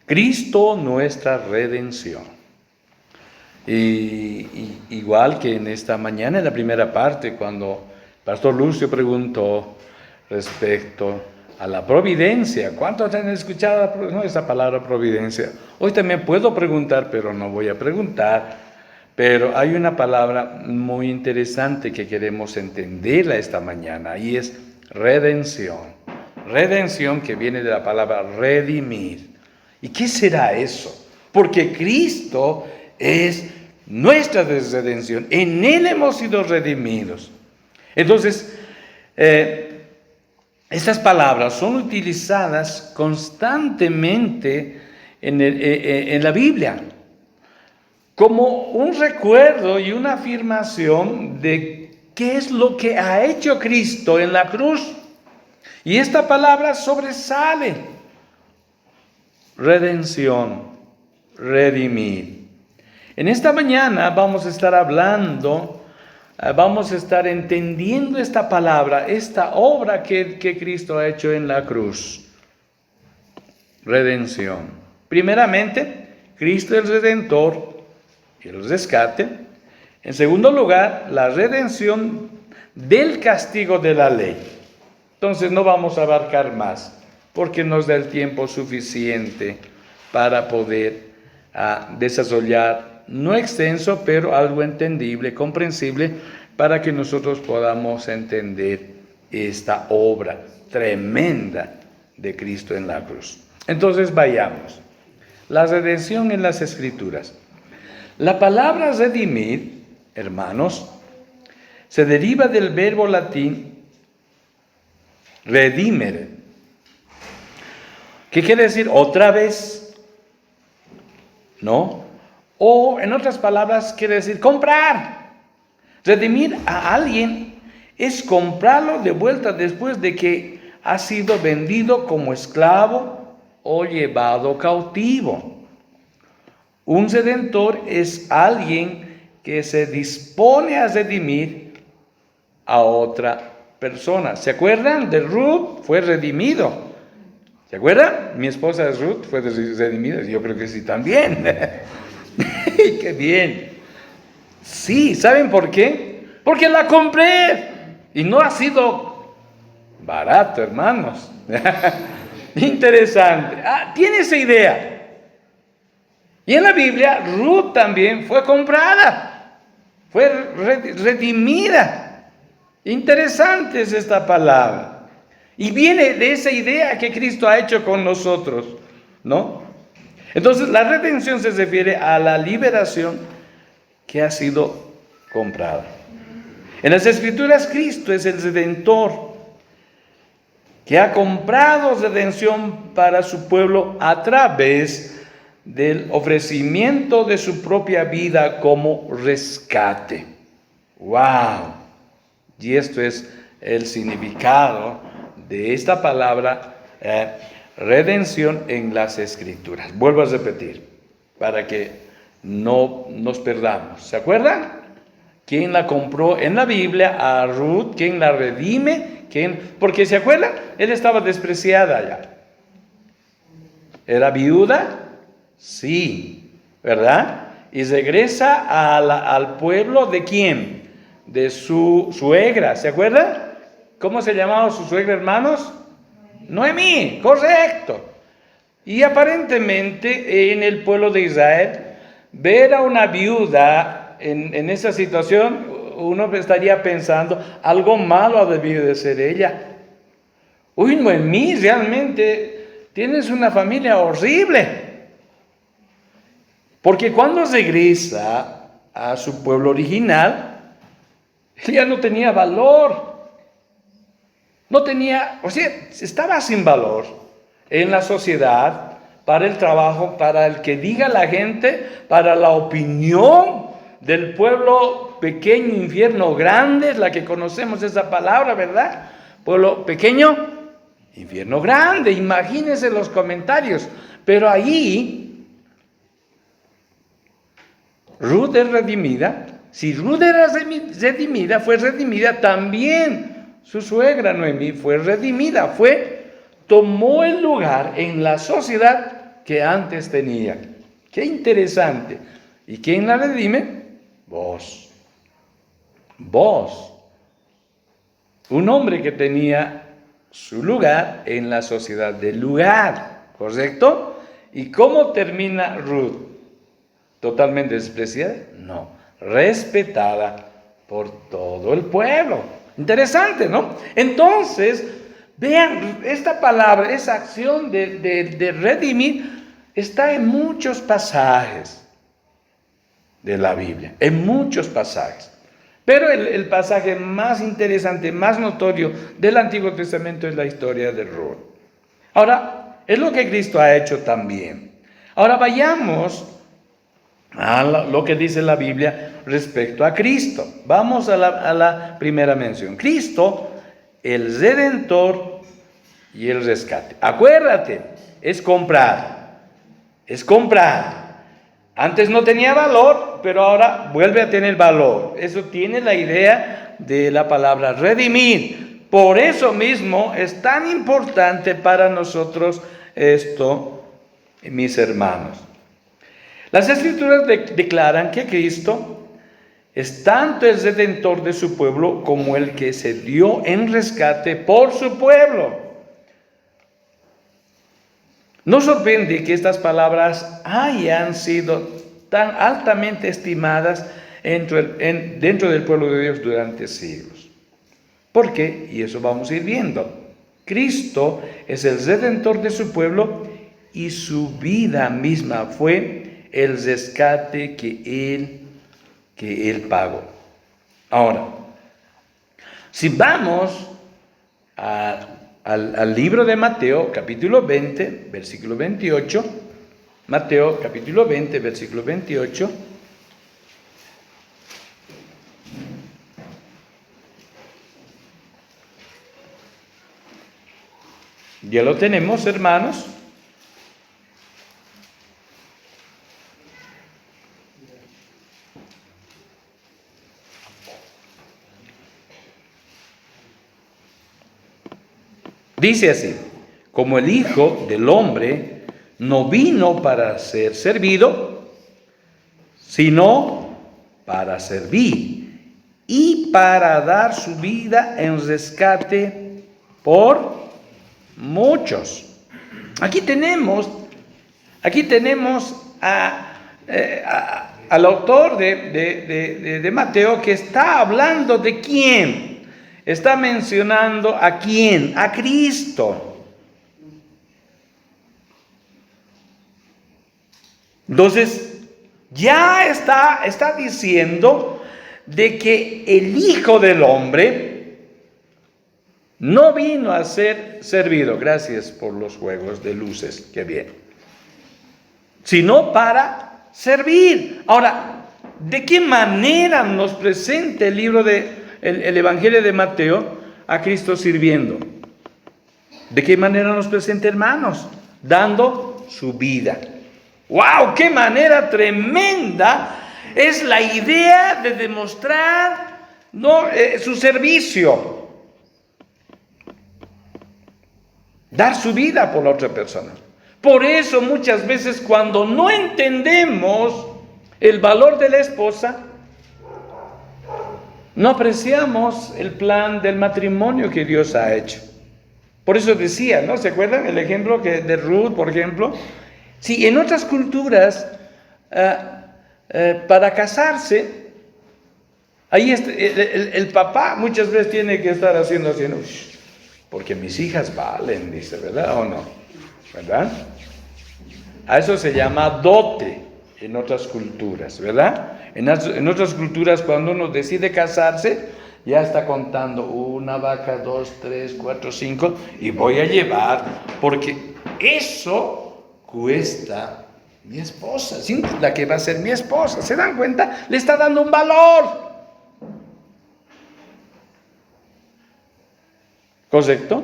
Cristo nuestra redención. Igual que en esta mañana, en la primera parte, cuando el pastor Lucio preguntó respecto a la providencia. ¿Cuántos han escuchado esa palabra providencia? Hoy también puedo preguntar, pero no voy a preguntar. Pero hay una palabra muy interesante que queremos entenderla esta mañana, y es redención. Redención, que viene de la palabra redimir. ¿Y qué será eso? Porque Cristo es nuestra redención. En Él hemos sido redimidos. Entonces, estas palabras son utilizadas constantemente en la Biblia como un recuerdo y una afirmación de qué es lo que ha hecho Cristo en la cruz. Y esta palabra sobresale. Redención, redimir. En esta mañana vamos a estar hablando, vamos a estar entendiendo esta palabra, esta obra que Cristo ha hecho en la cruz. Redención. Primeramente, Cristo es el Redentor y el rescate. En segundo lugar, la redención del castigo de la ley. Entonces no vamos a abarcar más, porque nos da el tiempo suficiente para poder desarrollar, no extenso, pero algo entendible, comprensible, para que nosotros podamos entender esta obra tremenda de Cristo en la cruz. Entonces vayamos. La redención en las Escrituras. La palabra redimir, hermanos, se deriva del verbo latín redimere. ¿Qué quiere decir? Otra vez, ¿no? O en otras palabras quiere decir comprar. Redimir a alguien es comprarlo de vuelta después de que ha sido vendido como esclavo o llevado cautivo. Un redentor es alguien que se dispone a redimir a otra persona. ¿Se acuerdan de Ruth? Fue redimido. ¿Se acuerdan? Mi esposa es Ruth, fue redimida. Yo creo que sí también. ¡Qué bien! Sí, ¿saben por qué? Porque la compré. Y no ha sido barato, hermanos. Interesante. Tiene esa idea. Y en la Biblia, Ruth también fue comprada. Fue redimida. Interesante es esta palabra. Y viene de esa idea que Cristo ha hecho con nosotros, ¿no? Entonces, la redención se refiere a la liberación que ha sido comprada. En las Escrituras, Cristo es el Redentor que ha comprado redención para su pueblo a través del ofrecimiento de su propia vida como rescate. ¡Wow! Y esto es el significado de esta palabra redención en las Escrituras. Vuelvo a repetir, para que no nos perdamos. ¿Se acuerdan? ¿Quién la compró en la Biblia? A Ruth. ¿Quién la redime? Porque ¿se acuerdan? Él estaba despreciada ya. ¿Era viuda? Sí, ¿verdad? Y regresa al pueblo ¿de quién? De su suegra. ¿Se acuerdan? ¿Cómo se llamaba su suegra, hermanos? Noemí, correcto. Y aparentemente en el pueblo de Israel, ver a una viuda en esa situación, uno estaría pensando, algo malo ha debido de ser ella. Uy, Noemí, realmente tienes una familia horrible. Porque cuando regresa a su pueblo original, ella no tenía valor. No tenía, o sea, estaba sin valor en la sociedad, para el trabajo, para el que diga la gente, para la opinión del pueblo pequeño, infierno grande, la que conocemos esa palabra, ¿verdad? Pueblo pequeño, infierno grande, imagínense los comentarios. Pero ahí, Ruth es redimida. Si Ruth era redimida, fue redimida también. Su suegra Noemí fue redimida, tomó el lugar en la sociedad que antes tenía. Qué interesante. ¿Y quién la redime? Vos. Vos. Un hombre que tenía su lugar en la sociedad del lugar, ¿correcto? ¿Y cómo termina Ruth? ¿Totalmente despreciada? No, respetada por todo el pueblo. Interesante, ¿no? Entonces, vean, esta palabra, esa acción de redimir, está en muchos pasajes de la Biblia, en muchos pasajes. Pero el pasaje más interesante, más notorio del Antiguo Testamento es la historia de Ruth. Ahora, es lo que Cristo ha hecho también. Ahora vayamos a lo que dice la Biblia respecto a Cristo. Vamos a la primera mención. Cristo, el Redentor y el rescate. Acuérdate, es comprar. Es comprar. Antes no tenía valor, pero ahora vuelve a tener valor. Eso tiene la idea de la palabra redimir. Por eso mismo es tan importante para nosotros esto, mis hermanos. Las Escrituras declaran que Cristo es tanto el redentor de su pueblo como el que se dio en rescate por su pueblo. No sorprende que estas palabras hayan sido tan altamente estimadas dentro del pueblo de Dios durante siglos. ¿Por qué? Y eso vamos a ir viendo. Cristo es el redentor de su pueblo y su vida misma fue el rescate que Él pagó. Ahora, si vamos al libro de Mateo, capítulo 20, versículo 28, Mateo, capítulo 20, versículo 28, ya lo tenemos, hermanos. Dice así: como el Hijo del Hombre no vino para ser servido, sino para servir y para dar su vida en rescate por muchos. Aquí tenemos al autor de Mateo, que está hablando de quién. Está mencionando a quién, a Cristo. Entonces, ya está diciendo de que el Hijo del Hombre no vino a ser servido. Gracias por los juegos de luces, qué bien. Sino para servir. Ahora, ¿de qué manera nos presenta el libro el Evangelio de Mateo a Cristo sirviendo? ¿De qué manera nos presenta, hermanos? Dando su vida. ¡Wow! ¡Qué manera tremenda! Es la idea de demostrar su servicio. Dar su vida por la otra persona. Por eso muchas veces cuando no entendemos el valor de la esposa, no apreciamos el plan del matrimonio que Dios ha hecho. Por eso decía, ¿no? ¿Se acuerdan el ejemplo de Ruth, por ejemplo? Sí, en otras culturas, para casarse, ahí el papá muchas veces tiene que estar haciendo, porque mis hijas valen, dice, ¿verdad o no? ¿Verdad? A eso se llama dote en otras culturas, ¿verdad? En otras culturas, cuando uno decide casarse, ya está contando 1 vaca, 2, 3, 4, 5, y voy a llevar, porque eso cuesta mi esposa, ¿sí? La que va a ser mi esposa, ¿se dan cuenta? Le está dando un valor. ¿Correcto?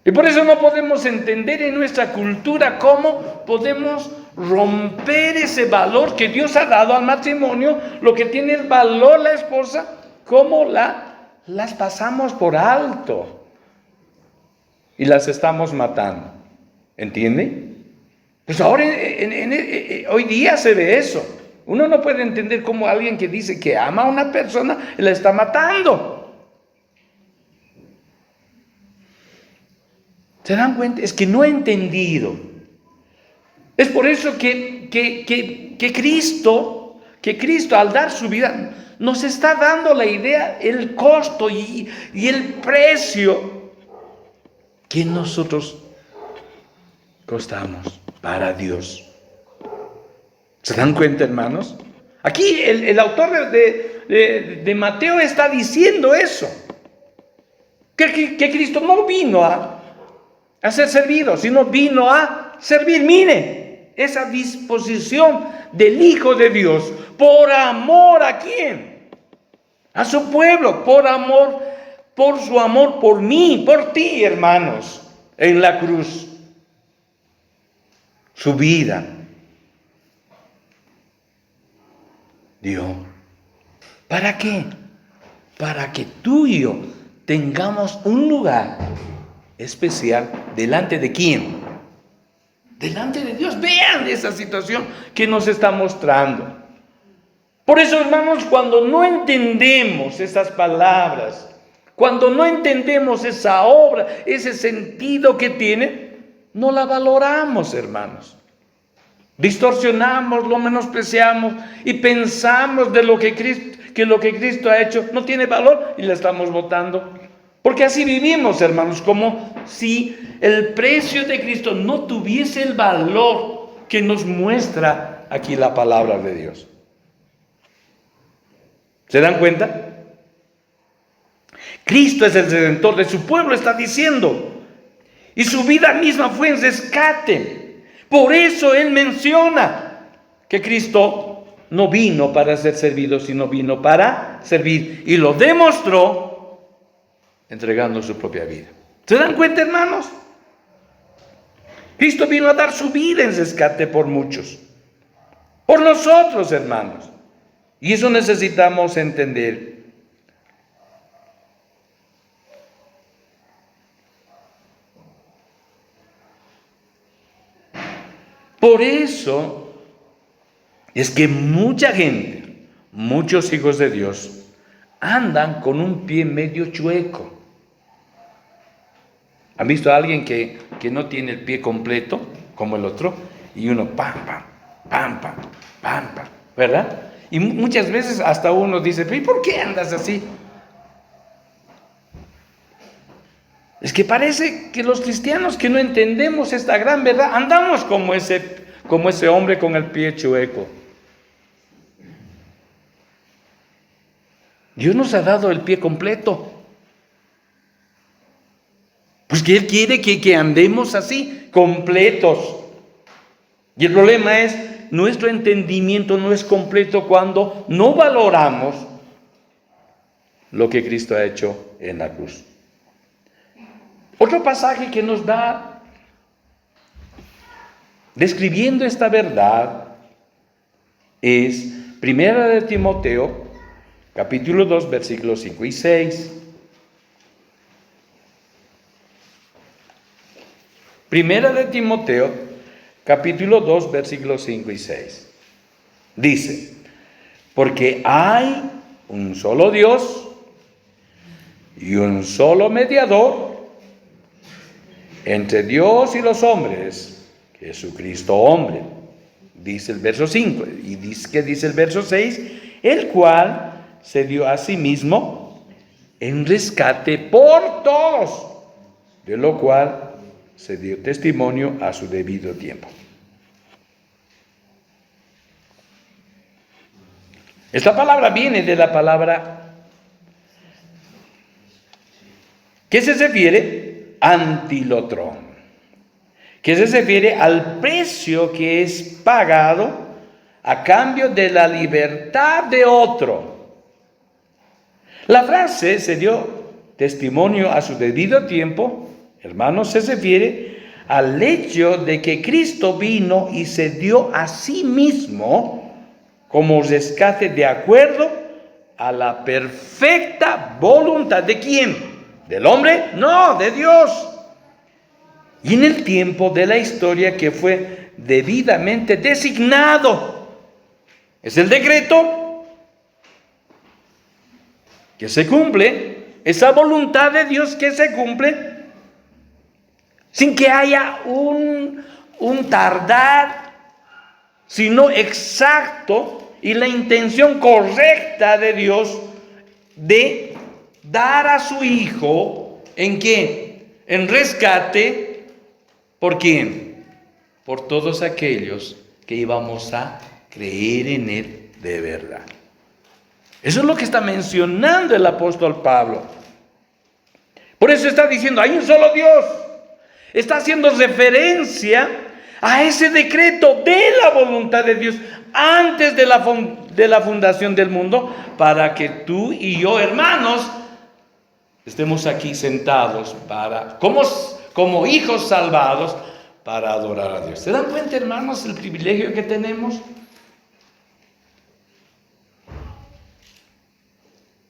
Y por eso no podemos entender en nuestra cultura cómo podemos romper ese valor que Dios ha dado al matrimonio, lo que tiene el valor la esposa, cómo las pasamos por alto y las estamos matando. ¿Entiende? Pues ahora, hoy día se ve eso. Uno no puede entender cómo alguien que dice que ama a una persona la está matando. ¿Se dan cuenta? Es que no he entendido. Es por eso que Cristo al dar su vida nos está dando la idea, el costo y el precio que nosotros costamos para Dios. ¿Se dan cuenta, hermanos? Aquí el autor de Mateo está diciendo eso. Que Cristo no vino a ser servido, sino vino a servir. Mire, esa disposición del Hijo de Dios, por amor ¿a quién? A su pueblo, por su amor por mí, por ti, hermanos, en la cruz. Su vida dio. ¿Para qué? Para que tú y yo tengamos un lugar especial delante de quién. Delante de Dios. Vean esa situación que nos está mostrando. Por eso, hermanos, cuando no entendemos esas palabras, cuando no entendemos esa obra, ese sentido que tiene, no la valoramos, hermanos. Distorsionamos, lo menospreciamos y pensamos de lo que Cristo ha hecho no tiene valor y la estamos botando. Porque así vivimos, hermanos, como si el precio de Cristo no tuviese el valor que nos muestra aquí la palabra de Dios. ¿Se dan cuenta? Cristo es el redentor de su pueblo, está diciendo. Y su vida misma fue en rescate. Por eso Él menciona que Cristo no vino para ser servido, sino vino para servir. Y lo demostró entregando su propia vida. ¿Se dan cuenta, hermanos? Cristo vino a dar su vida en rescate por muchos. Por nosotros, hermanos. Y eso necesitamos entender. Por eso es que mucha gente, muchos hijos de Dios, andan con un pie medio chueco. ¿Han visto a alguien que no tiene el pie completo, como el otro? Y uno, pam, pam, ¿verdad? Y muchas veces hasta uno dice, ¿y por qué andas así? Es que parece que los cristianos que no entendemos esta gran verdad, andamos como ese hombre con el pie chueco. Dios nos ha dado el pie completo. Pues que Él quiere que andemos así, completos. Y el problema es, nuestro entendimiento no es completo cuando no valoramos lo que Cristo ha hecho en la cruz. Otro pasaje que nos da, describiendo esta verdad, es 1 de Timoteo, capítulo 2, versículos 5 y 6. 1 de Timoteo, capítulo 2, versículos 5 y 6. Dice, porque hay un solo Dios y un solo mediador entre Dios y los hombres, Jesucristo hombre. Dice el verso 5. Y dice el verso 6, el cual se dio a sí mismo en rescate por todos, de lo cual se dio testimonio a su debido tiempo. Esta palabra viene de la palabra que se refiere antilotrón, que se refiere al precio que es pagado a cambio de la libertad de otro. La frase se dio testimonio a su debido tiempo, hermanos, se refiere al hecho de que Cristo vino y se dio a sí mismo como rescate de acuerdo a la perfecta voluntad ¿de quién? ¿Del hombre? No, de Dios. Y en el tiempo de la historia que fue debidamente designado. Es el decreto que se cumple, esa voluntad de Dios que se cumple sin que haya un tardar, sino exacto, y la intención correcta de Dios de dar a su Hijo, ¿en qué? En rescate. ¿Por quién? Por todos aquellos que íbamos a creer en Él de verdad. Eso es lo que está mencionando el apóstol Pablo. Por eso está diciendo, hay un solo Dios. Está haciendo referencia a ese decreto de la voluntad de Dios antes de la fundación del mundo, para que tú y yo, hermanos, estemos aquí sentados como hijos salvados para adorar a Dios. ¿Se dan cuenta, hermanos, el privilegio que tenemos?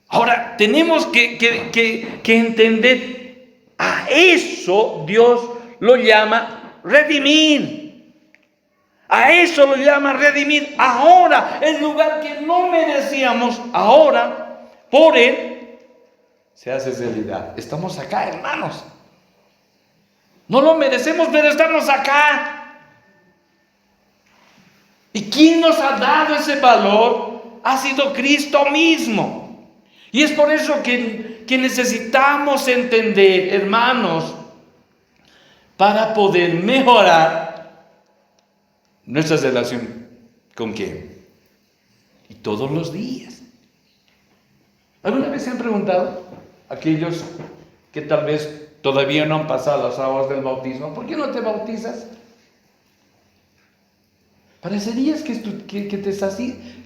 Ahora, tenemos que entender, a eso Dios lo llama redimir. A eso lo llama redimir. Ahora, el lugar que no merecíamos, ahora, por Él, se hace realidad. Estamos acá, hermanos. No lo merecemos, pero estamos acá. ¿Y quién nos ha dado ese valor? Ha sido Cristo mismo. Y es por eso que necesitamos entender, hermanos, para poder mejorar nuestra relación con quién. Y todos los días. ¿Alguna vez se han preguntado, aquellos que tal vez todavía no han pasado las aguas del bautismo, ¿por qué no te bautizas? Parecerías que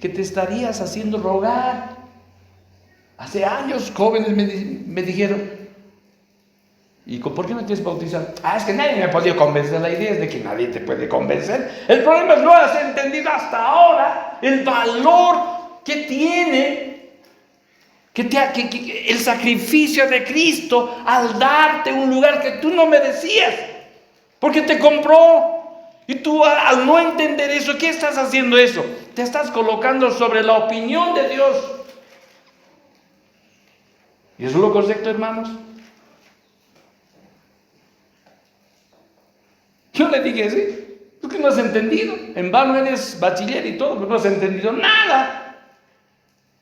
te estarías haciendo rogar. Hace años jóvenes me dijeron, ¿y por qué no te has bautizado? Es que nadie me ha podido convencer. La idea es de que nadie te puede convencer. El problema es no has entendido hasta ahora el valor que tiene el sacrificio de Cristo al darte un lugar que tú no merecías, porque te compró. Y tú, al no entender eso, ¿qué estás haciendo eso? Te estás colocando sobre la opinión de Dios. ¿Y eso es lo correcto, hermanos? Yo le dije, sí, es que no has entendido. En vano eres bachiller y todo, pero no has entendido nada.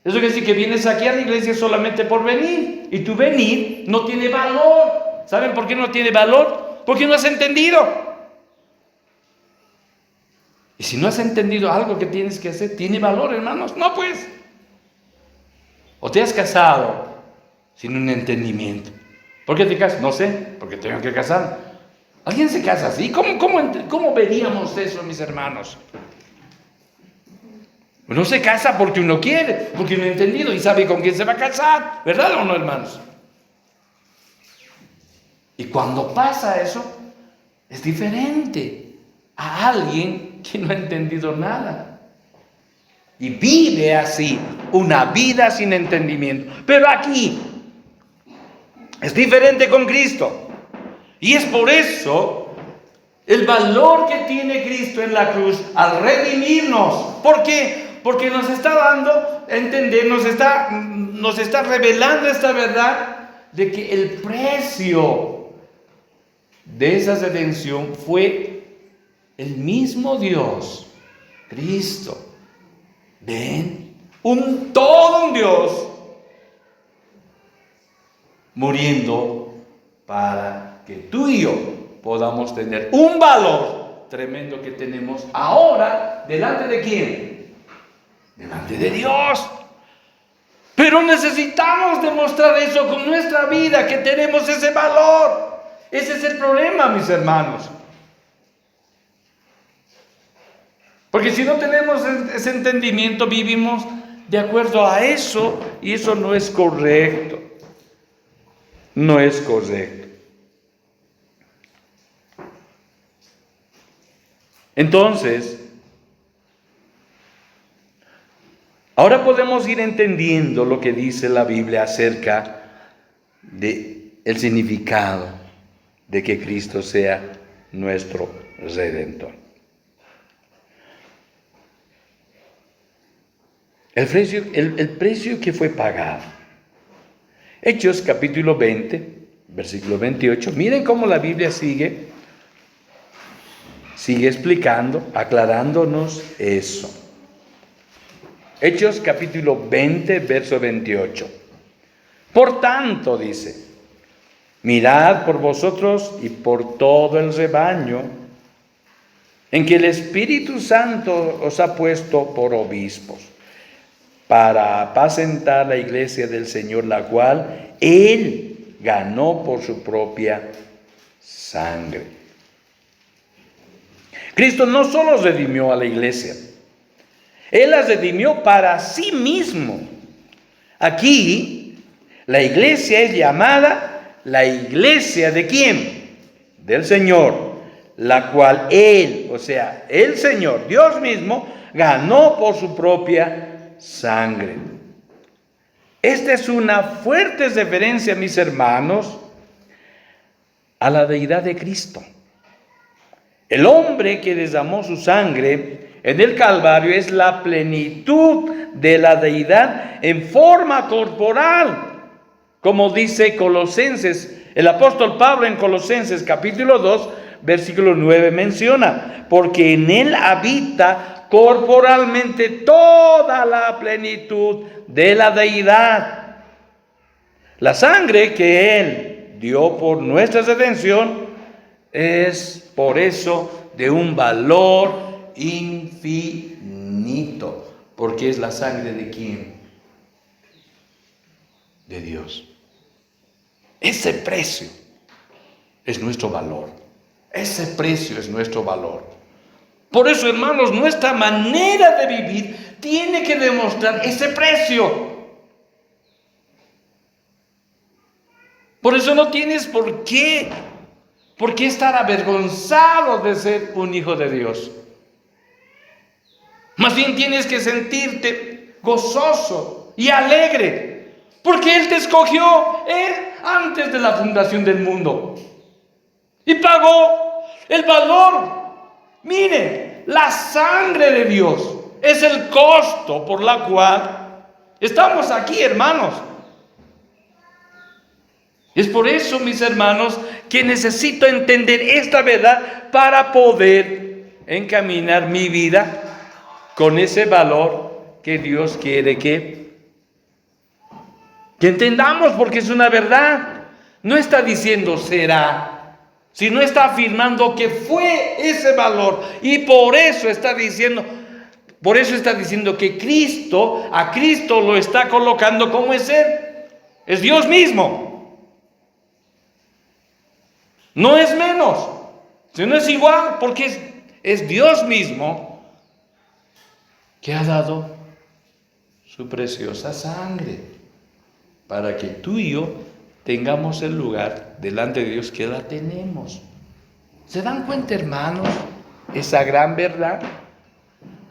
Eso quiere decir que vienes aquí a la iglesia solamente por venir. Y tu venir no tiene valor. ¿Saben por qué no tiene valor? Porque no has entendido. Y si no has entendido algo que tienes que hacer, ¿tiene valor, hermanos? No, pues. O te has casado sin un entendimiento. ¿Por qué te casas? No sé, porque tengo que casar. ¿Alguien se casa así? ¿Cómo veríamos eso, mis hermanos? Uno se casa porque uno quiere, porque uno ha entendido y sabe con quién se va a casar, ¿verdad o no, hermanos? Y cuando pasa eso, es diferente a alguien que no ha entendido nada y vive así, una vida sin entendimiento. Pero aquí es diferente con Cristo. Y es por eso el valor que tiene Cristo en la cruz al redimirnos. ¿Por qué? Porque nos está dando a entender, nos está revelando esta verdad de que el precio de esa redención fue el mismo Dios, Cristo. ¿Ven? Todo un Dios muriendo para que tú y yo podamos tener un valor tremendo que tenemos ahora. ¿Delante de quién? Delante de Dios. Pero necesitamos demostrar eso con nuestra vida, que tenemos ese valor. Ese es el problema, mis hermanos. Porque si no tenemos ese entendimiento, vivimos de acuerdo a eso, y eso no es correcto. No es correcto. Entonces, ahora podemos ir entendiendo lo que dice la Biblia acerca del significado de que Cristo sea nuestro Redentor. el precio que fue pagado. Hechos capítulo 20, versículo 28. Miren cómo la Biblia sigue explicando, aclarándonos eso. Hechos capítulo 20, verso 28. Por tanto, dice, mirad por vosotros y por todo el rebaño en que el Espíritu Santo os ha puesto por obispos, para apacentar la iglesia del Señor, la cual Él ganó por su propia sangre. Cristo no solo redimió a la iglesia, Él la redimió para sí mismo. Aquí, la iglesia es llamada la iglesia ¿de quién? Del Señor, la cual Él, o sea, el Señor, Dios mismo, ganó por su propia sangre. Esta es una fuerte referencia, mis hermanos, a la deidad de Cristo. El hombre que derramó su sangre en el Calvario es la plenitud de la deidad en forma corporal, como dice Colosenses, el apóstol Pablo en Colosenses capítulo 2, versículo 9 menciona, porque en Él habita corporalmente toda la plenitud de la deidad. La sangre que Él dio por nuestra redención es por eso de un valor infinito, porque es la sangre ¿de quién? De Dios. Ese precio es nuestro valor. Ese precio es nuestro valor. Por eso, hermanos, nuestra manera de vivir tiene que demostrar ese precio. Por eso no tienes por qué estar avergonzado de ser un hijo de Dios. Más bien tienes que sentirte gozoso y alegre, porque Él te escogió antes de la fundación del mundo y pagó el valor. Mire, la sangre de Dios es el costo por la cual estamos aquí, hermanos. Es por eso, mis hermanos, que necesito entender esta verdad para poder encaminar mi vida con ese valor que Dios quiere que entendamos, porque es una verdad. No está diciendo será, sino está afirmando que fue ese valor, y por eso está diciendo que a Cristo lo está colocando como es Él, es Dios mismo. No es menos, sino es igual, porque es Dios mismo que ha dado su preciosa sangre para que tú y yo tengamos el lugar delante de Dios que la tenemos. ¿Se dan cuenta, hermanos, esa gran verdad?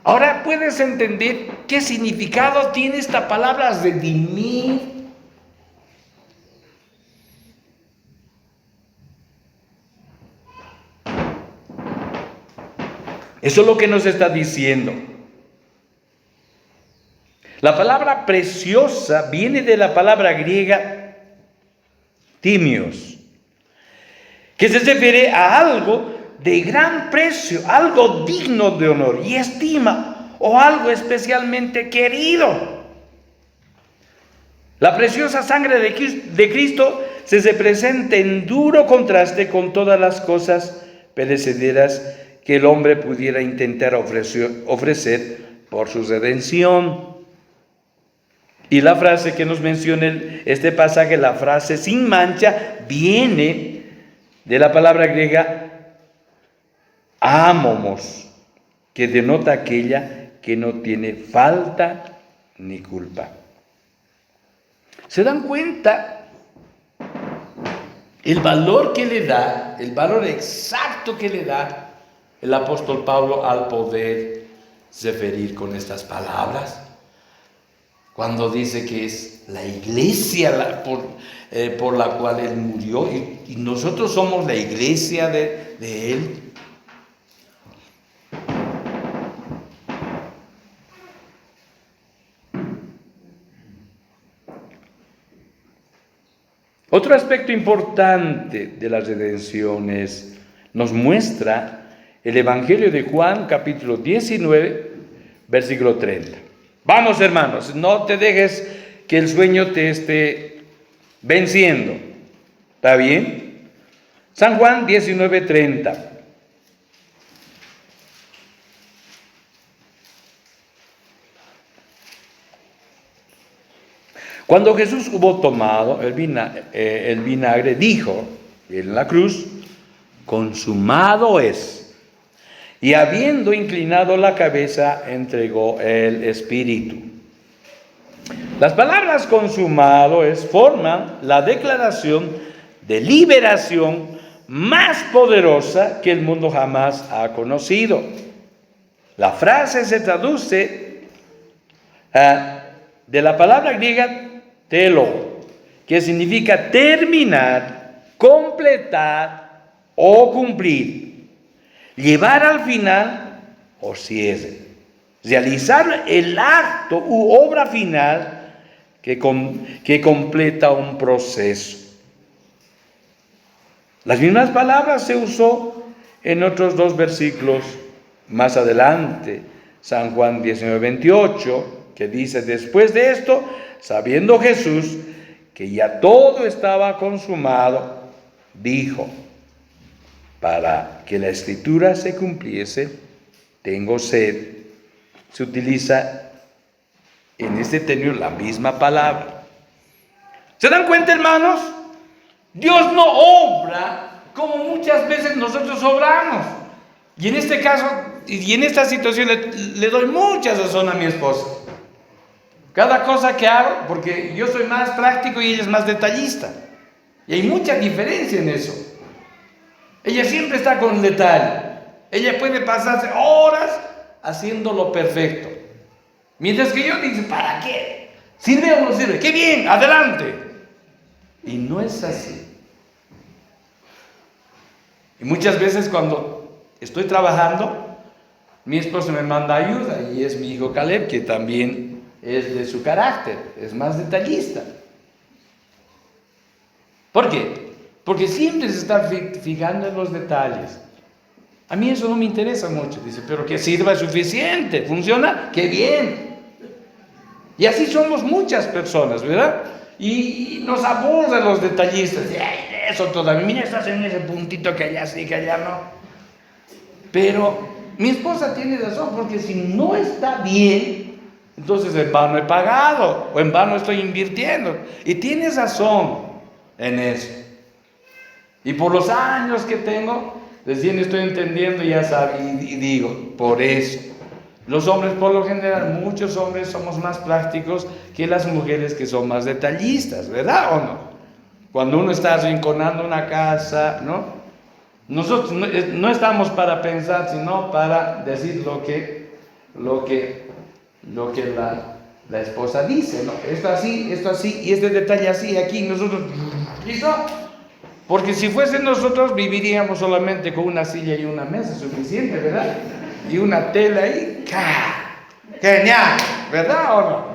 Ahora puedes entender qué significado tiene esta palabra redimir. Eso es lo que nos está diciendo. La palabra preciosa viene de la palabra griega timios, que se refiere a algo de gran precio, algo digno de honor y estima, o algo especialmente querido. La preciosa sangre de Cristo se presenta en duro contraste con todas las cosas perecederas que el hombre pudiera intentar ofrecer por su redención. Y la frase que nos menciona este pasaje, la frase sin mancha, viene de la palabra griega amomos, que denota aquella que no tiene falta ni culpa. ¿Se dan cuenta el valor que le da, el valor exacto que le da el apóstol Pablo al poder referir con estas palabras? Cuando dice que es la iglesia por la cual Él murió, y nosotros somos la iglesia de Él. Otro aspecto importante de la redención nos muestra el Evangelio de Juan, capítulo 19, versículo 30. Vamos, hermanos, no te dejes que el sueño te esté venciendo. ¿Está bien? San Juan 19, 30. Cuando Jesús hubo tomado el vinagre, dijo en la cruz: consumado es. Y habiendo inclinado la cabeza, entregó el espíritu. Las palabras consumado es forman la declaración de liberación más poderosa que el mundo jamás ha conocido. La frase se traduce de la palabra griega telo, que significa terminar, completar o cumplir, llevar al final o cierre, realizar el acto u obra final que completa un proceso. Las mismas palabras se usó en otros dos versículos más adelante, San Juan 19, 28, que dice: después de esto, sabiendo Jesús que ya todo estaba consumado, dijo, para que la escritura se cumpliese, tengo sed. Se utiliza en este término la misma palabra. ¿Se dan cuenta, hermanos? Dios no obra como muchas veces nosotros obramos. Y en este caso, y en esta situación, le doy mucha razón a mi esposa. Cada cosa que hago, porque yo soy más práctico y ella es más detallista. Y hay mucha diferencia en eso. Ella siempre está con detalle. Ella puede pasarse horas haciéndolo perfecto. Mientras que yo digo, ¿para qué? ¿Sirve o no sirve? ¡Qué bien! ¡Adelante! Y no es así. Y muchas veces cuando estoy trabajando, mi esposo me manda ayuda, y es mi hijo Caleb, que también es de su carácter, es más detallista. ¿Por qué? Porque siempre se está fijando en los detalles. A mí eso no me interesa mucho. Dice, pero que sirva es suficiente, funciona, ¡qué bien! Y así somos muchas personas, ¿verdad? Y nos aburren los detallistas. Ay, eso todavía, mira, estás en ese puntito que allá sí, que allá no. Pero mi esposa tiene razón, porque si no está bien, entonces en vano he pagado, o en vano estoy invirtiendo. Y tienes razón en eso. Y por los años que tengo, recién estoy entendiendo, ya sabes, y digo, por eso. Los hombres, por lo general, muchos hombres somos más prácticos que las mujeres, que son más detallistas, ¿verdad o no? Cuando uno está arrinconando una casa, ¿no? Nosotros no estamos para pensar, sino para decir lo que la esposa dice, ¿no? Esto así, y este detalle así, aquí, nosotros, ¿listo? Porque si fuesen nosotros, viviríamos solamente con una silla y una mesa, suficiente, ¿verdad? Y una tela ahí, genial, ¿verdad o no?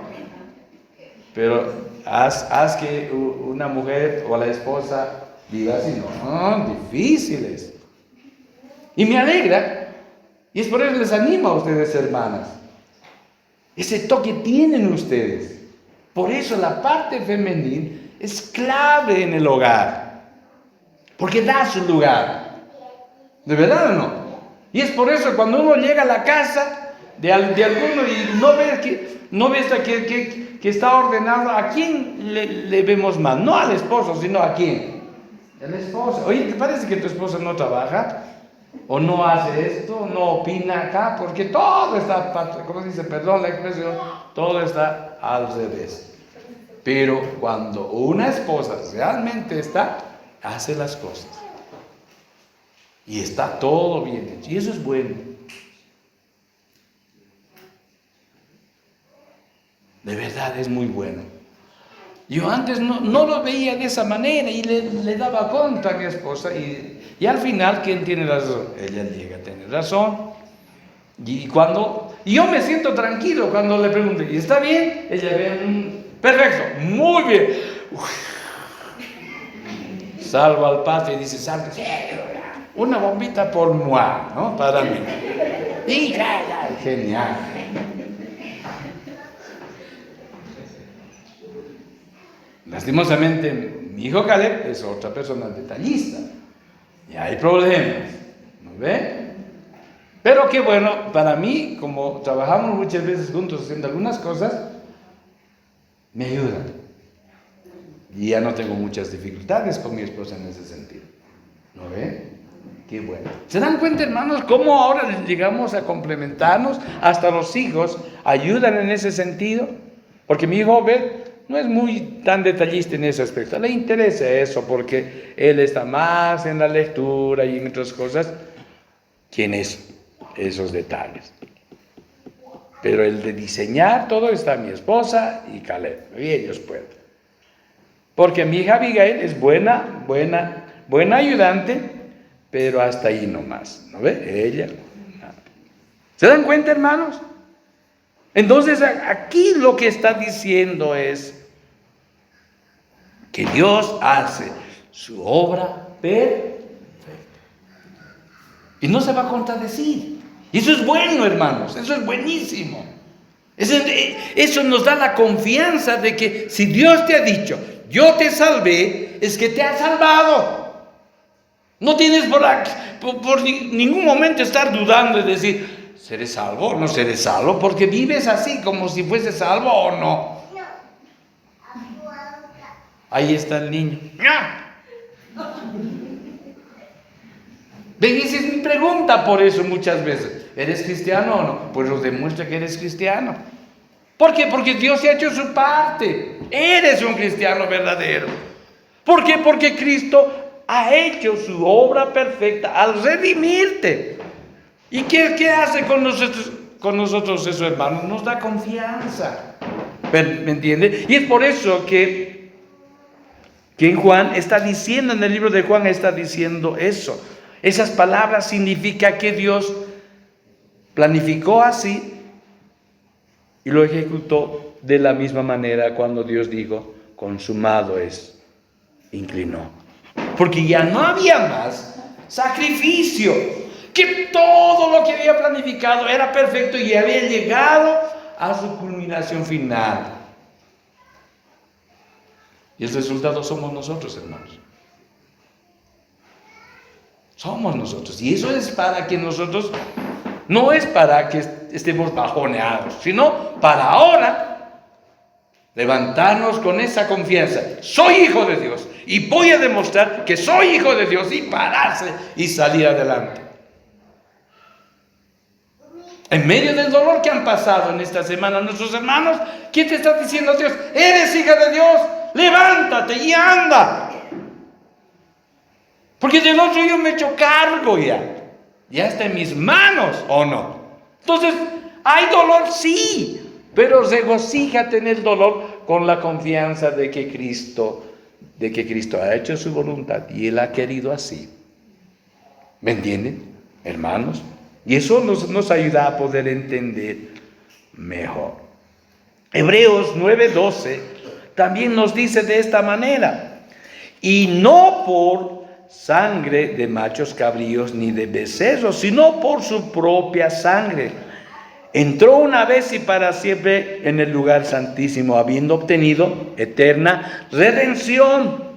Pero haz que una mujer o la esposa diga así, no, difíciles. Y me alegra, y es por eso les animo a ustedes, hermanas. Ese toque tienen ustedes. Por eso la parte femenina es clave en el hogar, porque da su lugar. ¿De verdad o no? Y es por eso cuando uno llega a la casa de alguno y no ve que está ordenado, ¿a quién le vemos mal? No al esposo, sino ¿a quién? El esposo. Oye, ¿te parece que tu esposa no trabaja? ¿O no hace esto? ¿No opina acá? Porque todo está, ¿cómo se dice? Perdón la expresión, todo está al revés. Pero cuando una esposa realmente hace las cosas. Y está todo bien hecho. Y eso es bueno. De verdad es muy bueno. Yo antes no lo veía de esa manera y le daba contra a mi esposa. Y al final, ¿quién tiene razón? Ella llega a tener razón. Y yo me siento tranquilo cuando le pregunto, ¿y está bien? Ella ve, perfecto, muy bien. salgo al patio y dice, salgo, una bombita por moi, ¿no? Para mí. Y ya, genial. Lastimosamente, mi hijo Caleb es otra persona detallista. Y hay problemas, ¿no ve? Pero qué bueno, para mí, como trabajamos muchas veces juntos haciendo algunas cosas, me ayudan. Y ya no tengo muchas dificultades con mi esposa en ese sentido. ¿No ve? Qué bueno. ¿Se dan cuenta, hermanos, cómo ahora llegamos a complementarnos? Hasta los hijos ayudan en ese sentido. Porque mi hijo no es muy tan detallista en ese aspecto. Le interesa eso porque él está más en la lectura y en otras cosas. ¿Quién es esos detalles? Pero el de diseñar todo está mi esposa y Caleb. Y ellos pueden. Porque mi hija Abigail es buena ayudante, pero hasta ahí nomás. ¿No ve? Ella. ¿Se dan cuenta, hermanos? Entonces aquí lo que está diciendo es que Dios hace su obra perfecta. Y no se va a contradecir. Y eso es bueno, hermanos, eso es buenísimo. Eso nos da la confianza de que si Dios te ha dicho, yo te salvé, es que te ha salvado. No tienes por ningún momento estar dudando y decir, ¿seré salvo o no seré salvo? Porque vives así, como si fuese salvo o no. Ahí está el niño. Ven, esa es mi pregunta por eso muchas veces. ¿Eres cristiano o no? Pues nos demuestra que eres cristiano. ¿Por qué? Porque Dios ha hecho su parte. Eres un cristiano verdadero. ¿Por qué? Porque Cristo ha hecho su obra perfecta al redimirte. ¿Y qué hace con nosotros eso, hermano? Nos da confianza. ¿Me entiende? Y es por eso que en Juan está diciendo, en el libro de Juan está diciendo eso. Esas palabras significan que Dios planificó así y lo ejecutó de la misma manera cuando Dios dijo, consumado es, inclinó. Porque ya no había más sacrificio, que todo lo que había planificado era perfecto y había llegado a su culminación final. Y el resultado somos nosotros, hermanos. Somos nosotros. Y eso es para que nosotros, no es para que estemos bajoneados, sino para ahora levantarnos con esa confianza. Soy hijo de Dios y voy a demostrar que soy hijo de Dios y pararse y salir adelante. En medio del dolor que han pasado en esta semana nuestros hermanos, ¿quién te está diciendo Dios? Eres hija de Dios, levántate y anda. Porque del otro yo me he hecho cargo ya está en mis manos, ¿o no? Entonces, ¿hay dolor? Sí, pero regocíjate en el dolor con la confianza de que Cristo ha hecho su voluntad y Él ha querido así. ¿Me entienden, hermanos? Y eso nos ayuda a poder entender mejor. Hebreos 9:12 también nos dice de esta manera, y no por sangre de machos cabríos ni de becerros, sino por su propia sangre. Entró una vez y para siempre en el lugar santísimo, habiendo obtenido eterna redención.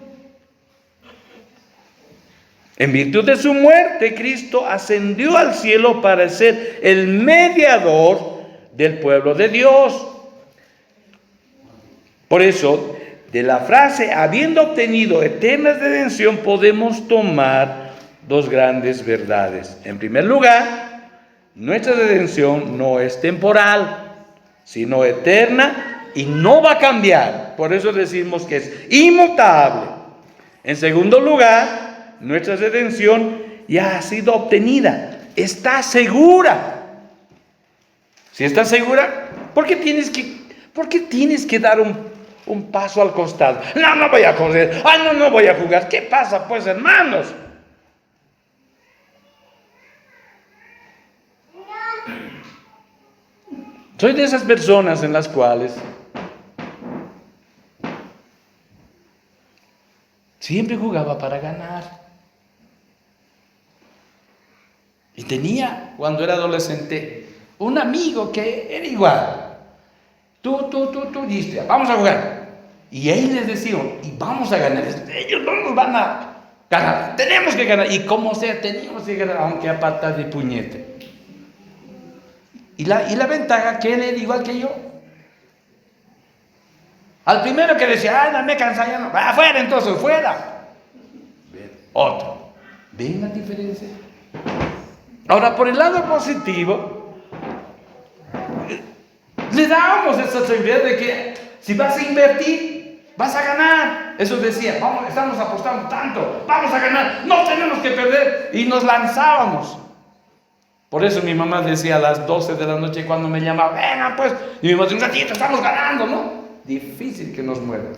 En virtud de su muerte, Cristo ascendió al cielo para ser el mediador del pueblo de Dios. Por eso, de la frase, habiendo obtenido eterna redención, podemos tomar dos grandes verdades. En primer lugar, nuestra redención no es temporal, sino eterna y no va a cambiar. Por eso decimos que es inmutable. En segundo lugar, nuestra redención ya ha sido obtenida, está segura. Si está segura, ¿por qué tienes que dar un paso al costado? No voy a correr. No voy a jugar. ¿Qué pasa, pues, hermanos? Soy de esas personas en las cuales Siempre jugaba para ganar. Y tenía, cuando era adolescente, un amigo que era igual. Tú dijiste, vamos a jugar. Y ahí les decía, y vamos a ganar. Ellos no nos van a ganar, tenemos que ganar. Y como sea, teníamos que ganar, aunque a patas de puñete. Y la ventaja que él era igual que yo. Al primero que decía, no me cansa, ya no, va afuera entonces, fuera. Otro. ¿Ven la diferencia? Ahora, por el lado positivo, le dábamos esa seguridad de que si vas a invertir, vas a ganar. Eso decía, vamos, estamos apostando tanto, vamos a ganar, no tenemos que perder. Y nos lanzábamos. Por eso mi mamá decía a las 12 de la noche cuando me llamaba, venga pues, y mi mamá decía, un ratito, estamos ganando, ¿no? Difícil que nos muevan.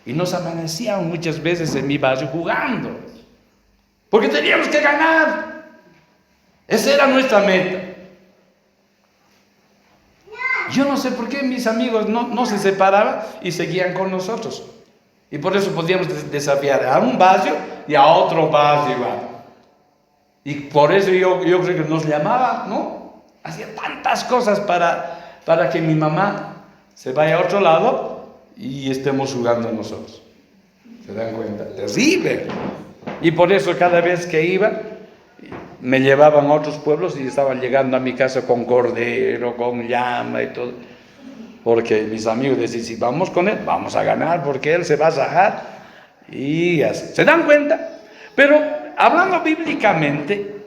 Y nos amanecían muchas veces en mi barrio jugando, porque teníamos que ganar. Esa era nuestra meta. Yo no sé por qué mis amigos no se separaban y seguían con nosotros. Y por eso podíamos desafiar a un barrio y a otro barrio igual. Y por eso yo creo que nos llamaban, ¿no? Hacía tantas cosas para que mi mamá se vaya a otro lado y estemos jugando nosotros. ¿Se dan cuenta? Terrible. Y por eso cada vez que iba, me llevaban a otros pueblos y estaban llegando a mi casa con cordero, con llama y todo. Porque mis amigos decían, si vamos con él, vamos a ganar, porque él se va a sajar. Y así. ¿Se dan cuenta? Pero hablando bíblicamente,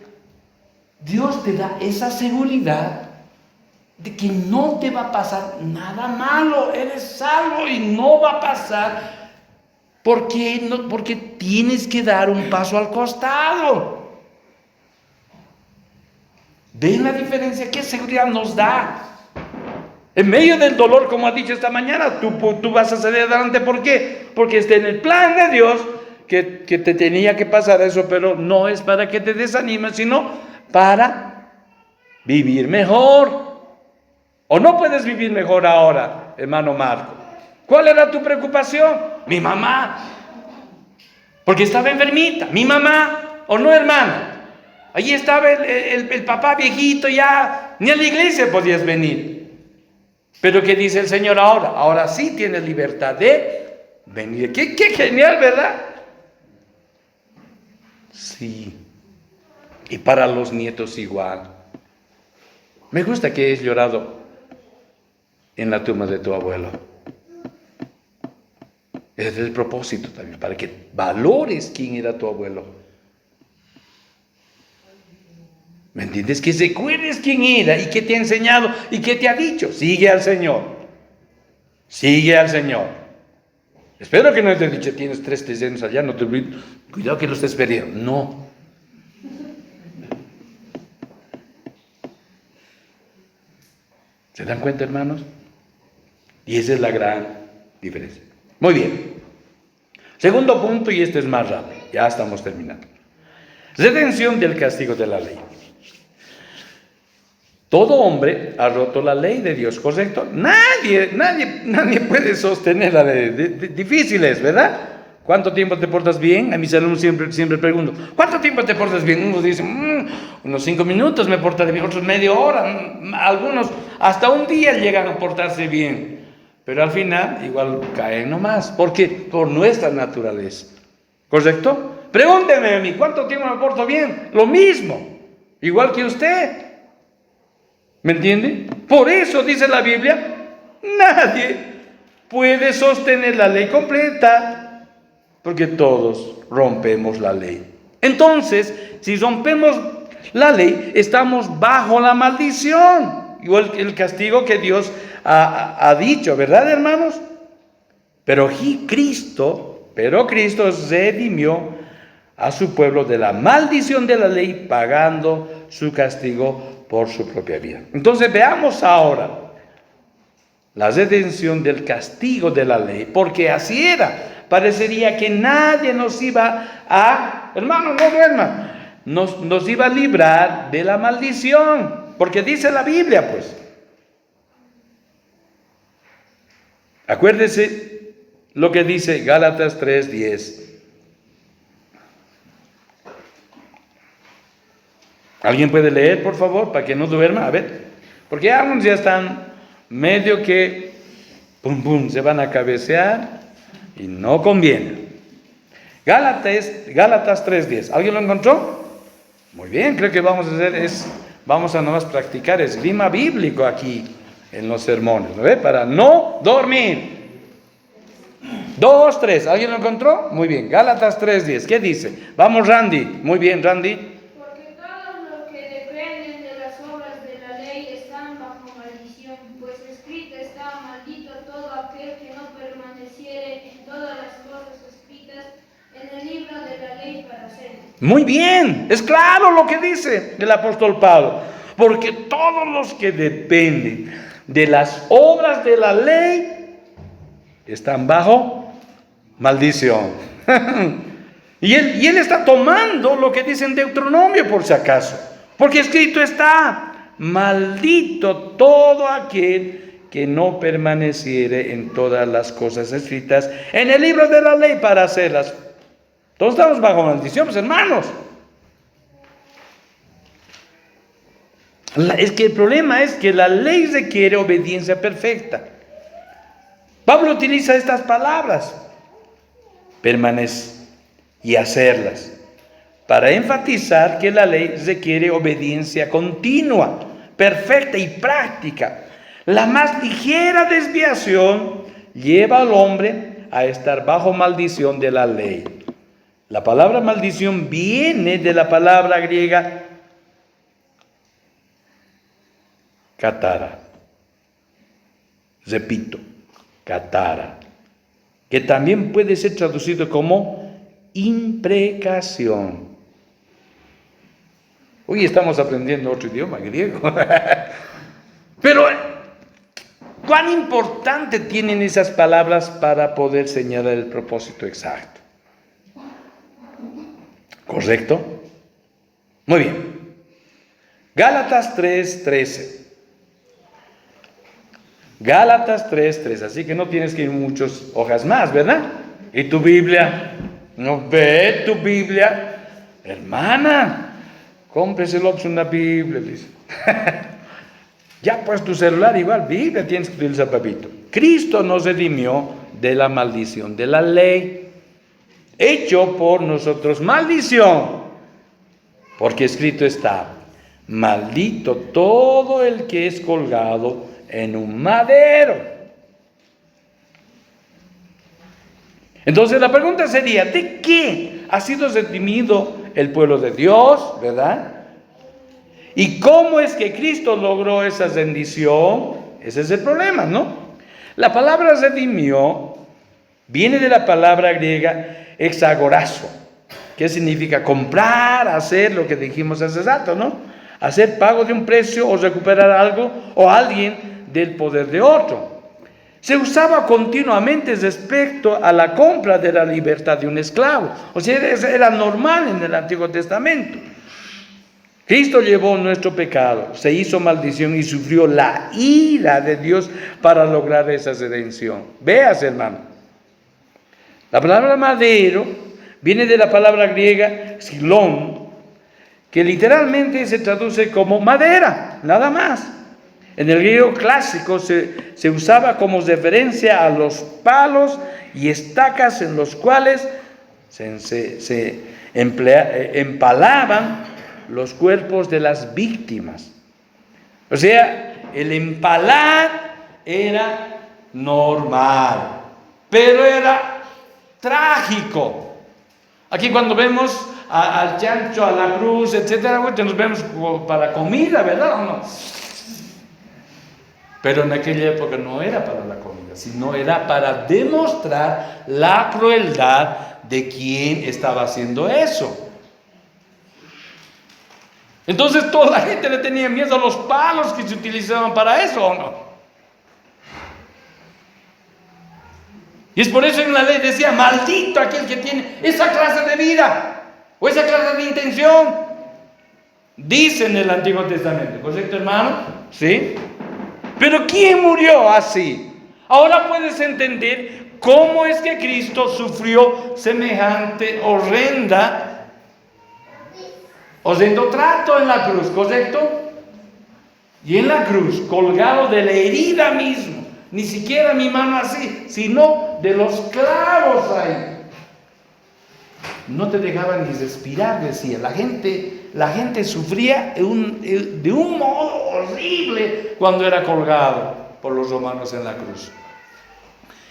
Dios te da esa seguridad de que no te va a pasar nada malo. Eres salvo y no va a pasar porque tienes que dar un paso al costado. ¿Ven la diferencia? ¿Qué seguridad nos da? En medio del dolor, como ha dicho esta mañana, tú vas a salir adelante. ¿Por qué? Porque está en el plan de Dios que te tenía que pasar eso, pero no es para que te desanimes, sino para vivir mejor. ¿O no puedes vivir mejor ahora, hermano Marco? ¿Cuál era tu preocupación? Mi mamá, porque estaba enfermita. Mi mamá, ¿o no, hermana? Allí estaba el papá viejito, ya ni a la iglesia podías venir. Pero ¿qué dice el Señor ahora? Ahora sí tienes libertad de venir. ¡Qué genial!, ¿verdad? Sí. Y para los nietos igual. Me gusta que hayas llorado en la tumba de tu abuelo. Ese es el propósito también, para que valores quién era tu abuelo. ¿Me entiendes? Que recuerdes quién era y qué te ha enseñado y qué te ha dicho. Sigue al Señor. Sigue al Señor. Espero que no te haya dicho, tienes 3 terrenos allá, no te olvides. Cuidado que los estés perdiendo. No. ¿Se dan cuenta, hermanos? Y esa es la gran diferencia. Muy bien. Segundo punto, y este es más rápido. Ya estamos terminando. Redención del castigo de la ley. Todo hombre ha roto la ley de Dios, ¿correcto? Nadie puede sostener la ley. Difícil es, ¿verdad? ¿Cuánto tiempo te portas bien? A mis alumnos siempre pregunto, ¿cuánto tiempo te portas bien? Unos dicen, unos 5 minutos me portaré bien, otros media hora, algunos hasta un día llegan a portarse bien. Pero al final igual caen nomás, porque por nuestra naturaleza, ¿correcto? Pregúnteme a mí, ¿cuánto tiempo me porto bien? Lo mismo, igual que usted. ¿Me entiende? Por eso dice la Biblia, nadie puede sostener la ley completa, porque todos rompemos la ley. Entonces, si rompemos la ley, estamos bajo la maldición, igual que el castigo que Dios ha dicho, ¿verdad, hermanos? Pero Cristo redimió a su pueblo de la maldición de la ley, pagando su castigo por su propia vida. Entonces veamos ahora la redención del castigo de la ley, porque así era. Parecería que nadie nos iba a, hermano, no duerman, nos iba a librar de la maldición, porque dice la Biblia, pues. Acuérdese lo que dice Gálatas 3:10. ¿Alguien puede leer, por favor, para que no duerma? A ver, porque algunos ya están medio que, pum, pum, se van a cabecear y no conviene. Gálatas 3:10. ¿Alguien lo encontró? Muy bien, creo que vamos a hacer vamos a nomás practicar esgrima bíblico aquí en los sermones, ¿no ve? Para no dormir. 2, 3. ¿Alguien lo encontró? Muy bien. Gálatas 3:10. ¿Qué dice? Vamos, Randy. Muy bien, Randy. Porque todos los que dependen de las obras de la ley están bajo maldición, pues escrito está: maldito todo aquel que no permaneciere en todas las cosas escritas en el libro de la ley para hacerlo. Muy bien. Es claro lo que dice el apóstol Pablo. Porque todos los que dependen de las obras de la ley están bajo maldición. y él está tomando lo que dice en Deuteronomio, por si acaso. Porque escrito está: maldito todo aquel que no permaneciere en todas las cosas escritas en el libro de la ley para hacerlas. Todos estamos bajo maldición, pues, hermanos. Es que el problema es que la ley requiere obediencia perfecta. Pablo utiliza estas palabras: permanecer y hacerlas, para enfatizar que la ley requiere obediencia continua, perfecta y práctica. La más ligera desviación lleva al hombre a estar bajo maldición de la ley. La palabra maldición viene de la palabra griega katara. Repito, katara, que también puede ser traducido como imprecación. Hoy estamos aprendiendo otro idioma, griego. Pero, ¿cuán importante tienen esas palabras para poder señalar el propósito exacto? ¿Correcto? Muy bien. Gálatas 3:13. Gálatas 3:13. Así que no tienes que ir muchas hojas más, ¿verdad? ¿Y tu Biblia? ¿No ve tu Biblia? Hermana, cómprese una Biblia, dice. Ya pues tu celular igual, Biblia tienes que utilizar, papito. Cristo nos redimió de la maldición de la ley, hecho por nosotros maldición, porque escrito está: maldito todo el que es colgado en un madero. Entonces la pregunta sería: ¿de qué ha sido redimido el pueblo de Dios, verdad? ¿Y cómo es que Cristo logró esa rendición? Ese es el problema, ¿no? La palabra redimió viene de la palabra griega exagorazo, que significa comprar, hacer lo que dijimos hace rato, ¿no? Hacer pago de un precio o recuperar algo o alguien del poder de otro. Se usaba continuamente respecto a la compra de la libertad de un esclavo. O sea, era normal en el Antiguo Testamento. Cristo llevó nuestro pecado, se hizo maldición y sufrió la ira de Dios para lograr esa redención. Veas, hermano. La palabra madero viene de la palabra griega xilón, que literalmente se traduce como madera, nada más. En el griego clásico se usaba como referencia a los palos y estacas en los cuales se empalaban los cuerpos de las víctimas. O sea, el empalar era normal, pero era trágico. Aquí cuando vemos al chancho, a la cruz, etcétera, nos vemos para comida, ¿verdad o no? Pero en aquella época no era para la comida, sino era para demostrar la crueldad de quien estaba haciendo eso. Entonces toda la gente le tenía miedo a los palos que se utilizaban para eso, ¿o no? Y es por eso en la ley decía: maldito aquel que tiene esa clase de vida o esa clase de intención. Dice en el Antiguo Testamento, ¿correcto, hermano? ¿Sí? Pero ¿quién murió así? Ahora puedes entender cómo es que Cristo sufrió semejante horrenda Haciendo trato en la cruz, ¿correcto? Y en la cruz, colgado de la herida mismo, ni siquiera mi mano así, sino de los clavos ahí. No te dejaban ni respirar, decía. La gente sufría de un modo horrible cuando era colgado por los romanos en la cruz.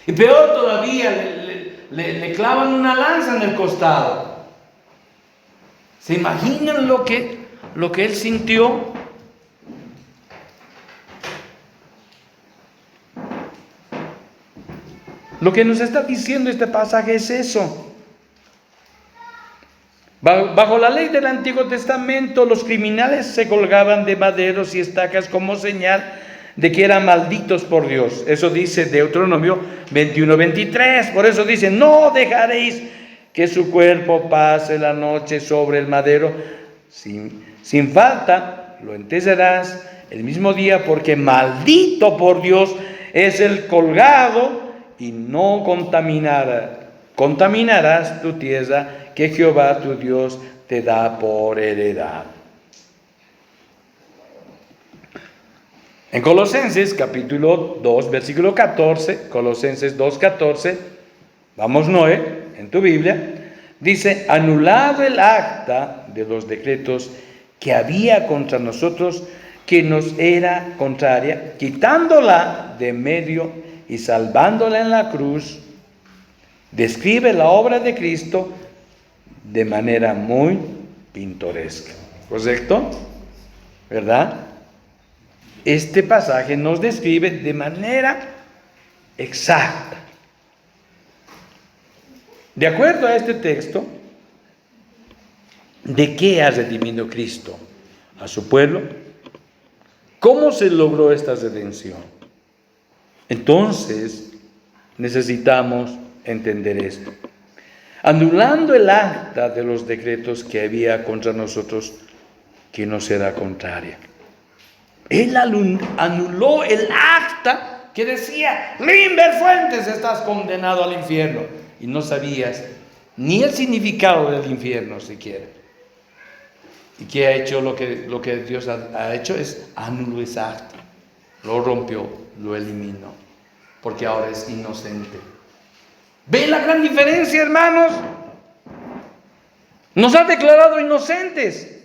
Y peor todavía, le clavan una lanza en el costado. ¿Se imaginan lo que él sintió? Lo que nos está diciendo este pasaje es eso. Bajo la ley del Antiguo Testamento, los criminales se colgaban de maderos y estacas como señal de que eran malditos por Dios. Eso dice Deuteronomio 21:23. Por eso dice: no dejaréis que su cuerpo pase la noche sobre el madero. Sin falta lo enterrarás el mismo día, porque maldito por Dios es el colgado, y no contaminarás tu tierra que Jehová tu Dios te da por heredad. En Colosenses capítulo 2, versículo 14, Colosenses 2:14, vamos Noé, en tu Biblia, dice: anulado el acta de los decretos que había contra nosotros, que nos era contraria, quitándola de medio y salvándola en la cruz, describe la obra de Cristo de manera muy pintoresca. ¿Correcto? ¿Verdad? Este pasaje nos describe de manera exacta. De acuerdo a este texto, ¿de qué ha redimido Cristo a su pueblo? ¿Cómo se logró esta redención? Entonces, necesitamos entender esto. Anulando el acta de los decretos que había contra nosotros, que nos era contraria. Él anuló el acta que decía: Limber Fuentes, estás condenado al infierno. Y no sabías ni el significado del infierno siquiera. ¿Y qué ha hecho? Lo que Dios ha hecho es anuló ese acta. Lo rompió, lo eliminó, porque ahora es inocente. ¿Ven la gran diferencia, hermanos? Nos ha declarado inocentes.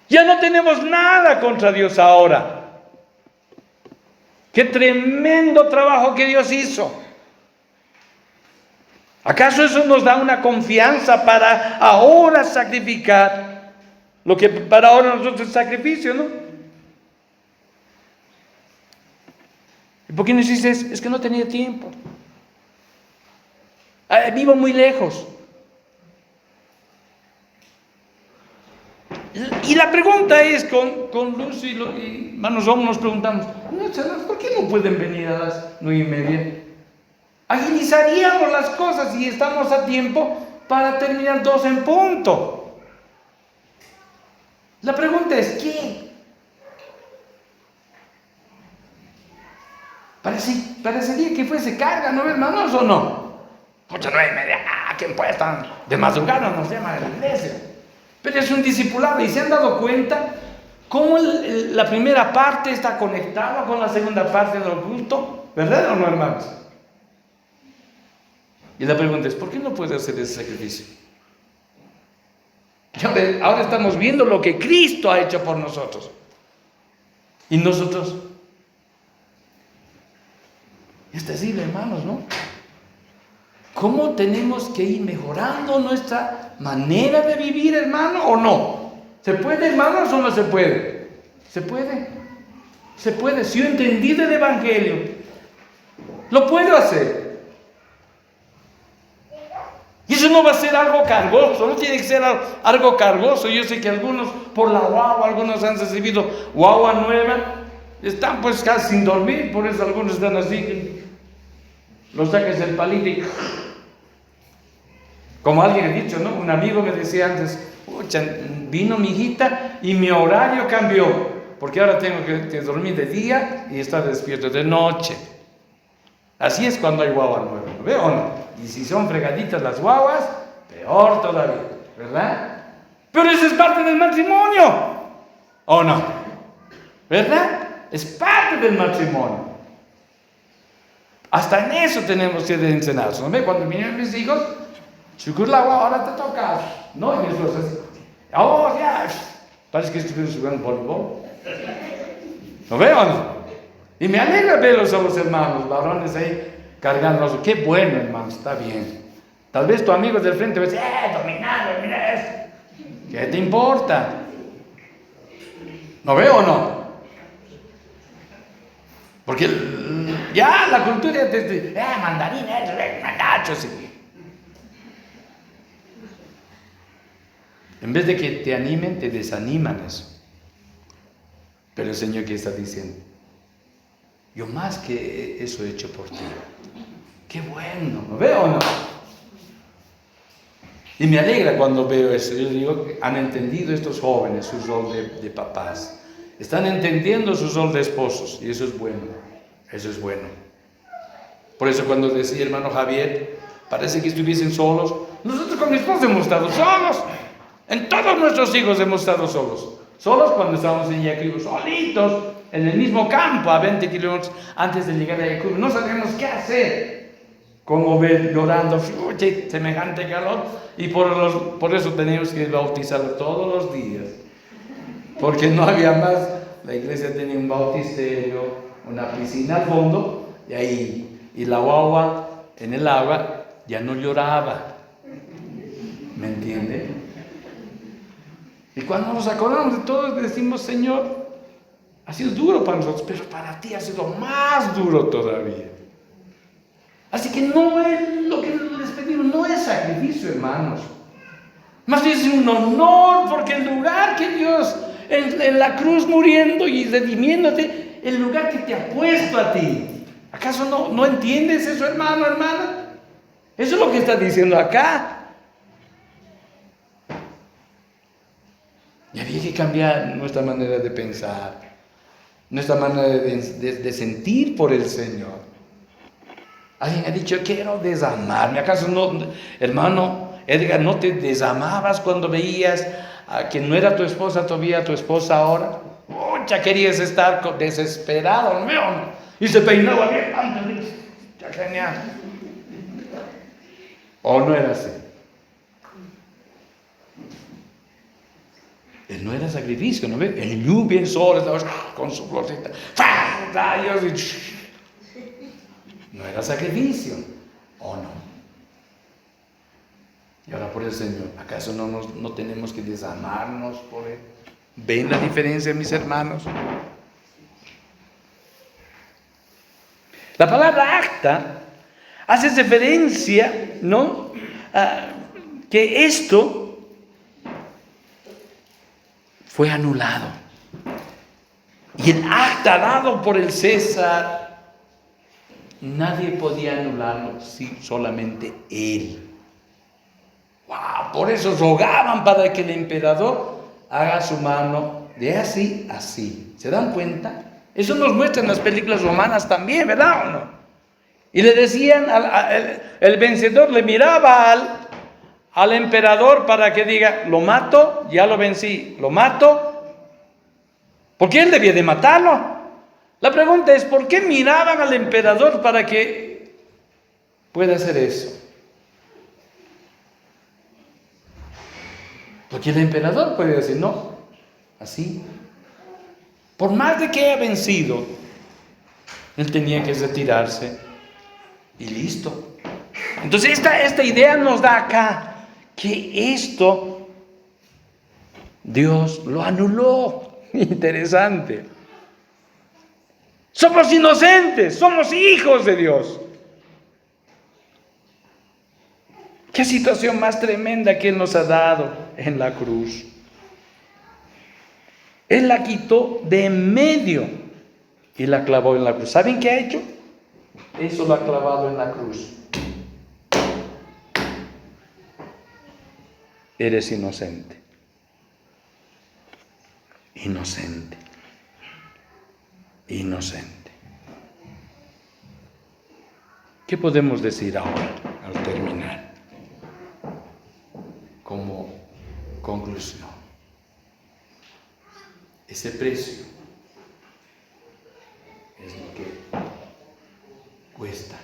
Ya no tenemos nada contra Dios ahora. ¡Qué tremendo trabajo que Dios hizo! ¿Acaso eso nos da una confianza para ahora sacrificar lo que para ahora nosotros es sacrificio, no? ¿Y por qué nos dices? Es que no tenía tiempo. Vivo muy lejos. Y la pregunta es, con Luz y hermanos Rom nos preguntamos: ¿por qué no pueden venir a las 9:30? Agilizaríamos las cosas y estamos a tiempo para terminar 2 en punto. La pregunta es, ¿qué? Parecería que fuese carga, ¿no, hermanos, o no? Muchas 9:30, ¿quién puede estar de madrugada? Nos llama de la iglesia. Pero es un discipulado, y se han dado cuenta cómo la primera parte está conectada con la segunda parte del culto, ¿verdad o no, hermanos? Y la pregunta es, ¿por qué no puede hacer ese sacrificio? Ahora estamos viendo lo que Cristo ha hecho por nosotros. Y nosotros, es terrible, hermanos, ¿no? ¿Cómo tenemos que ir mejorando nuestra manera de vivir, hermano, o no? ¿Se puede, hermanos, o no se puede? Se puede. Se puede. Si yo entendí del Evangelio, lo puedo hacer. Y eso no va a ser algo cargoso, no tiene que ser algo cargoso. Yo sé que algunos, por la guagua, algunos han recibido guagua nueva, están pues casi sin dormir, por eso algunos están así, los sacas el palito y... Como alguien ha dicho, ¿no? Un amigo me decía antes: pucha, vino mi hijita y mi horario cambió, porque ahora tengo que dormir de día y estar despierto de noche. Así es cuando hay guagua nueva, ¿ve o no? Y si son fregaditas las guaguas, peor todavía, ¿verdad? Pero eso es parte del matrimonio, ¿o no? ¿Verdad? Es parte del matrimonio. Hasta en eso tenemos que enseñarnos, ¿no? Cuando vinieron mis hijos, ahora te toca, ¿no? Y eso es así. Oh, ya, parece que estuvieron jugando voleibol. ¿Lo veo o no? Y me alegra verlos a los hermanos, varones ahí, cargándolos. Qué bueno, hermano, está bien. Tal vez tu amigo del frente va a decir, dominado, mira eso. ¿Qué te importa? ¿Lo veo o no? Porque ya la cultura de mandarines, mandachos. En vez de que te animen, te desaniman eso. Pero el Señor, ¿qué está diciendo? Yo más que eso he hecho por ti. Qué bueno, ¿lo veo o no? Y me alegra cuando veo eso. Yo digo, han entendido estos jóvenes su rol de papás. Están entendiendo su rol de esposos. Y eso es bueno. Eso es bueno. Por eso cuando decía hermano Javier, parece que estuviesen solos. Nosotros con mi esposa hemos estado solos. En todos nuestros hijos hemos estado solos. Solos cuando estábamos en Yacuiba, solitos, en el mismo campo, a 20 kilómetros antes de llegar a Yacuiba. No sabíamos qué hacer. Como ver llorando, semejante calor. Y por eso teníamos que bautizarlo todos los días. Porque no había más. La iglesia tenía un bautisterio, una piscina al fondo, y ahí. Y la guagua en el agua ya no lloraba. ¿Me entiende? Y cuando nos acordamos de todo, decimos, Señor, ha sido duro para nosotros, pero para ti ha sido más duro todavía. Así que no es lo que les pedimos, no es sacrificio, hermanos. Más bien es un honor, porque el lugar que Dios, en la cruz muriendo y redimiéndote, el lugar que te ha puesto a ti. ¿Acaso no entiendes eso, hermano, hermana? Eso es lo que está diciendo acá. Y había que cambiar nuestra manera de pensar, nuestra manera de sentir por el Señor. Alguien ha dicho, quiero desamarme. ¿Acaso no, hermano Edgar, no te desamabas cuando veías que no era tu esposa todavía, tu esposa ahora? Ya querías estar desesperado, ¿no? Y se peinaba bien, ya genial. ¿O no era así? Él no era sacrificio, ¿no ve? El lluvia, el sol, estaba con su florcita, rayos y... No era sacrificio, ¿o no? Y ahora por el Señor, ¿acaso no tenemos que desamarnos por Él? ¿Ven la diferencia, mis hermanos? La palabra acta hace referencia, ¿no? Que esto fue anulado. Y el acta dado por el César, nadie podía anularlo, sí, solamente él. ¡Wow! Por eso rogaban para que el emperador haga su mano de así, así. ¿Se dan cuenta? Eso nos muestra en las películas romanas también, ¿verdad o no? Y le decían, el vencedor le miraba al emperador para que diga, lo mato, ya lo vencí, lo mato, porque él debía de matarlo. La pregunta es, ¿por qué miraban al emperador para que pueda hacer eso? Porque el emperador puede decir, no, así. Por más de que haya vencido, él tenía que retirarse y listo. Entonces esta idea nos da acá que esto Dios lo anuló. Interesante. Somos inocentes, somos hijos de Dios. Qué situación más tremenda que Él nos ha dado en la cruz. Él la quitó de en medio y la clavó en la cruz. ¿Saben qué ha hecho? Eso lo ha clavado en la cruz. Eres inocente. Inocente. Inocente. ¿Qué podemos decir ahora al terminar? Como Conclusión. Ese precio es lo que cuesta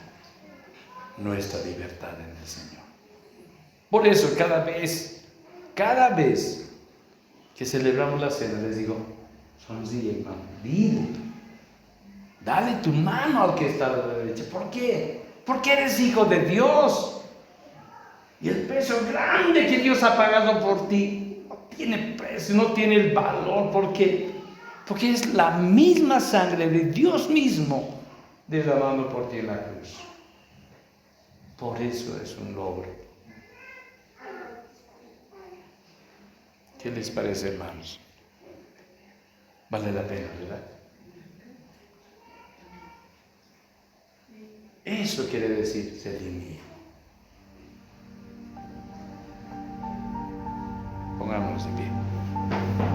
nuestra libertad en el Señor. Por eso cada vez que celebramos la cena, les digo, sonríe, hermano, dile, dale tu mano al que está a la derecha. ¿Por qué? Porque eres hijo de Dios. Y el precio grande que Dios ha pagado por ti no tiene precio, no tiene el valor, porque es la misma sangre de Dios mismo derramando por ti en la cruz. Por eso es un logro. ¿Qué les parece, hermanos? Vale la pena, ¿verdad? Eso quiere decir redimido. Pongámonos de pie.